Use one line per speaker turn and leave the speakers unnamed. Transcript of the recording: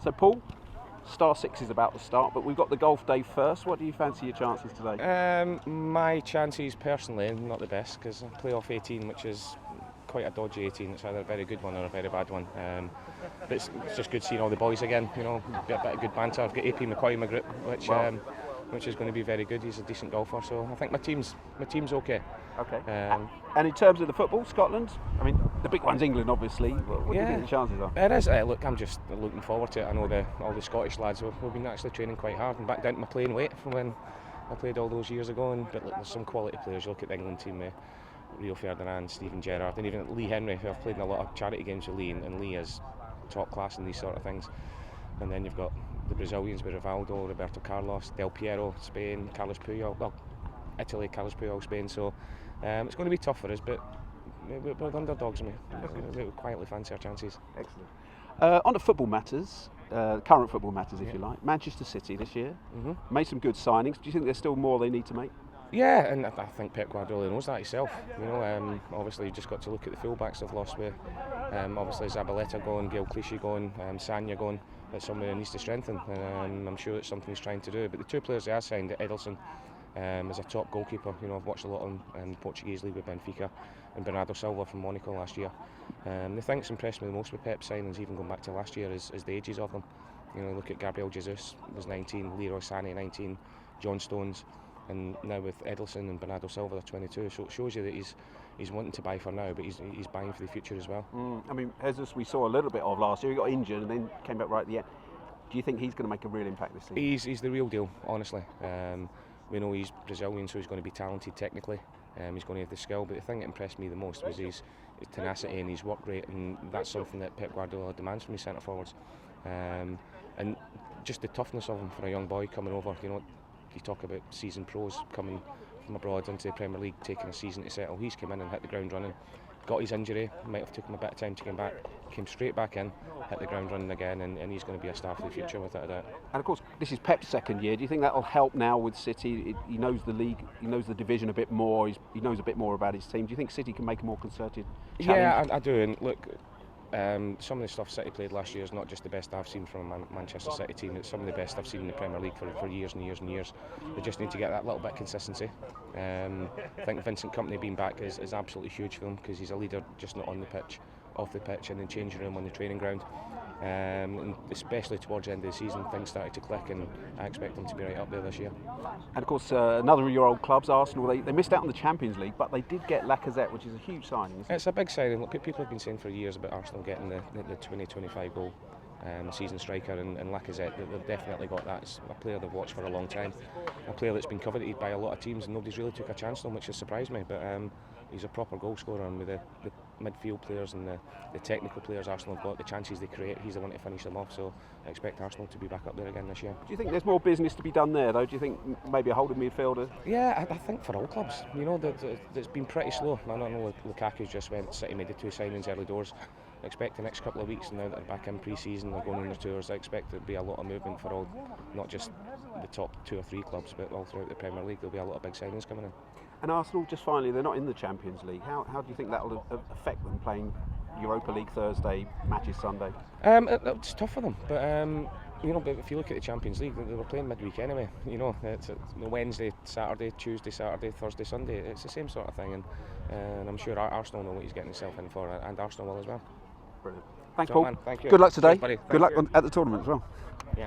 So Paul, Star 6 is about to start, but we've got the golf day first. What do you fancy your chances today?
My chances personally, not the best, because I play off 18, which is quite a dodgy 18. It's either a very good one or a very bad one. But it's just good seeing all the boys again. You know, a bit of good banter. I've got AP McCoy in my group, which is going to be very good. He's a decent golfer, so I think my team's okay.
Okay. And in terms of the football, Scotland, I mean, the big one's England, obviously. What do you think the chances are?
It is. Look, I'm just looking forward to it. I know all the Scottish lads we've been actually training quite hard and back down to my playing weight from when I played all those years ago. But look, there's some quality players. You look at the England team with Rio Ferdinand, Steven Gerrard, and even Lee Henry, who I've played in a lot of charity games with Lee, and Lee is top class in these sort of things. And then you've got the Brazilians with Rivaldo, Roberto Carlos, Del Piero, Spain, Carlos Puyol, well, Italy, Carlos Puyol, Spain. So it's going to be tough for us, but we're underdogs. We quietly fancy our chances.
Excellent. On to football matters, current football matters, if you like. Manchester City this year made some good signings. Do you think there's still more they need to make?
Yeah, and I think Pep Guardiola knows that himself. You know, obviously you just got to look at the fullbacks they've lost with. Obviously Zabaleta going, Gael Clichy going, Sanya going. That's something that needs to strengthen. I'm sure it's something he's trying to do. But the two players they have signed, Ederson, as a top goalkeeper. You know, I've watched a lot of him in Portuguese league with Benfica, and Bernardo Silva from Monaco last year. The thing that's impressed me the most with Pep signings, even going back to last year, is the ages of them. You know, look at Gabriel Jesus, was 19, Leroy Sané 19, John Stones. And now with Ederson and Bernardo Silva, they're 22. So it shows you that he's wanting to buy for now, but he's buying for the future as well.
I mean, Jesus, we saw a little bit of last year. He got injured and then came back right at the end. Do you think he's going to make a real impact this season?
He's the real deal, honestly. We know he's Brazilian, so he's going to be talented technically. He's going to have the skill. But the thing that impressed me the most was his tenacity and his work rate, and that's something that Pep Guardiola demands from his centre forwards. And just the toughness of him for a young boy coming over. You know, you talk about seasoned pros coming from abroad into the Premier League, taking a season to settle. He's come in and hit the ground running. Got his injury, might have taken him a bit of time to come back, came straight back in, hit the ground running again, and he's going to be a star for the future without a doubt.
And of course, this is Pep's second year. Do you think that will help now with City? He knows the league, he knows the division a bit more, he knows a bit more about his team. Do you think City can make a more concerted challenge?
Yeah, I do. And look, some of the stuff City played last year is not just the best I've seen from a Manchester City team, it's some of the best I've seen in the Premier League for years and years and years. They just need to get that little bit of consistency. I think Vincent Kompany being back is absolutely huge for them, because he's a leader just not on the pitch, off the pitch, in the changing room, on the training ground. And especially towards the end of the season, things started to click, and I expect them to be right up there this year.
And of course, another of your old clubs, Arsenal, they missed out on the Champions League, but they did get Lacazette, which is a huge signing.
It's a big signing. Look, people have been saying for years about Arsenal getting the 20-25 goal season striker, and Lacazette, they've definitely got that. It's a player they've watched for a long time, a player that's been coveted by a lot of teams, and nobody's really took a chance on him, which has surprised me. But he's a proper goal scorer, and with the midfield players and the technical players Arsenal have got, the chances they create, he's the one to finish them off. So I expect Arsenal to be back up there again this year.
Do you think there's more business to be done there, though? Do you think maybe a holding midfielder?
Yeah, I think for all clubs, you know, it's been pretty slow. I don't know, Lukaku just went, City made the 2 signings early doors. I expect the next couple of weeks, now that they're back in pre-season, they're going on their tours, I expect there to be a lot of movement for all, not just the top 2 or 3 clubs, but all throughout the Premier League. There'll be a lot of big signings coming in.
And Arsenal, just finally, they're not in the Champions League. How do you think that will affect them playing Europa League Thursday, matches Sunday?
It's tough for them, but you know, but if you look at the Champions League, they were playing midweek anyway. You know, it's Wednesday, Saturday, Tuesday, Saturday, Thursday, Sunday. It's the same sort of thing, and I'm sure Arsenal know what he's getting himself in for, and Arsenal will as well.
Brilliant. Thanks,
So,
Paul.
man, thank you.
Good luck today.
Cheers, buddy.
Good luck
you.
at the tournament as well.